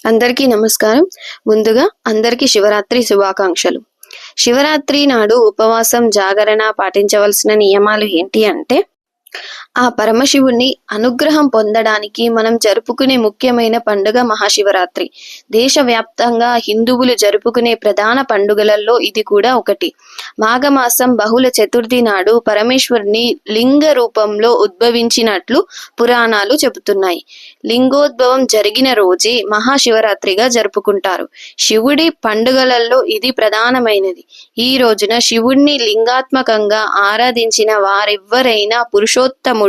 అందరికీ నమస్కారం. ముందుగా అందరికీ శివరాత్రి శుభాకాంక్షలు. శివరాత్రి నాడు ఉపవాసం, జాగరణ పాటించవలసిన నియమాలు ఏంటి అంటే, ఆ పరమశివుని అనుగ్రహం పొందడానికి మనం జరుపుకునే ముఖ్యమైన పండుగ మహాశివరాత్రి. దేశవ్యాప్తంగా హిందువులు జరుపుకునే ప్రధాన పండుగలలో ఇది కూడా ఒకటి. మాఘమాసం బహుళ చతుర్థి నాడు పరమేశ్వరుని లింగ రూపంలో ఉద్భవించినట్లు పురాణాలు చెబుతున్నాయి. లింగోద్భవం జరిగిన రోజే మహాశివరాత్రిగా జరుపుకుంటారు. శివుడి పండుగలలో ఇది ప్రధానమైనది. ఈ రోజున శివుణ్ణి లింగాత్మకంగా ఆరాధించిన వారెవ్వరైనా పురుషోత్తముడు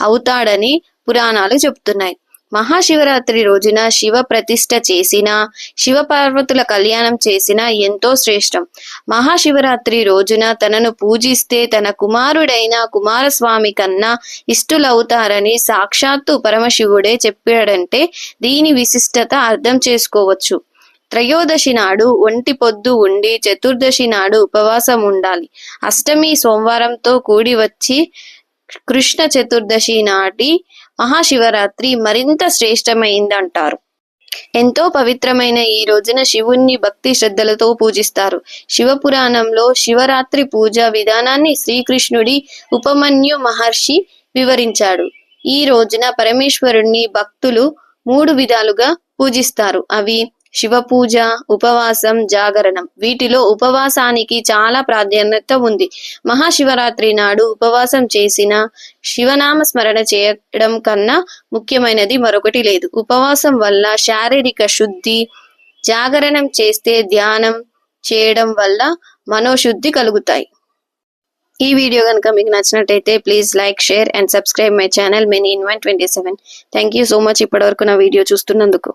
అవుతాడని పురాణాలు చెబుతున్నాయి. మహాశివరాత్రి రోజున శివ ప్రతిష్ఠ చేసినా, శివపార్వతుల కళ్యాణం చేసినా ఎంతో శ్రేష్టం. మహాశివరాత్రి రోజున తనను పూజిస్తే తన కుమారుడైన కుమారస్వామి కన్నా ఇష్టులవుతారని సాక్షాత్తు పరమశివుడే చెప్పాడంటే దీని విశిష్టత అర్థం చేసుకోవచ్చు. త్రయోదశి నాడు ఒంటి పొద్దు ఉండి చతుర్దశి నాడు ఉపవాసం ఉండాలి. అష్టమి సోమవారంతో కూడి వచ్చి కృష్ణ చతుర్దశి నాటి మహాశివరాత్రి మరింత శ్రేష్టమైందంటారు. ఎంతో పవిత్రమైన ఈ రోజున శివుణ్ణి భక్తి శ్రద్ధలతో పూజిస్తారు. శివపురాణంలో శివరాత్రి పూజ విధానాన్ని శ్రీకృష్ణుడి ఉపమన్యు మహర్షి వివరించాడు. ఈ రోజున పరమేశ్వరుణ్ణి భక్తులు 3 విధాలుగా పూజిస్తారు. అవి శివ పూజ, ఉపవాసం, జాగరణం. వీటిలో ఉపవాసానికి చాలా ప్రాధాన్యత ఉంది. మహాశివరాత్రి నాడు ఉపవాసం చేసిన శివనామ స్మరణ చేయడం కన్నా ముఖ్యమైనది మరొకటి లేదు. ఉపవాసం వల్ల శారీరక శుద్ధి, జాగరణం చేస్తే ధ్యానం చేయడం వల్ల మనోశుద్ధి కలుగుతాయి. ఈ వీడియో కనుక మీకు నచ్చినట్టయితే please like, share and subscribe my channel many in 127. Thank you so much ఇప్పటివరకు నా వీడియో చూస్తున్నందుకు.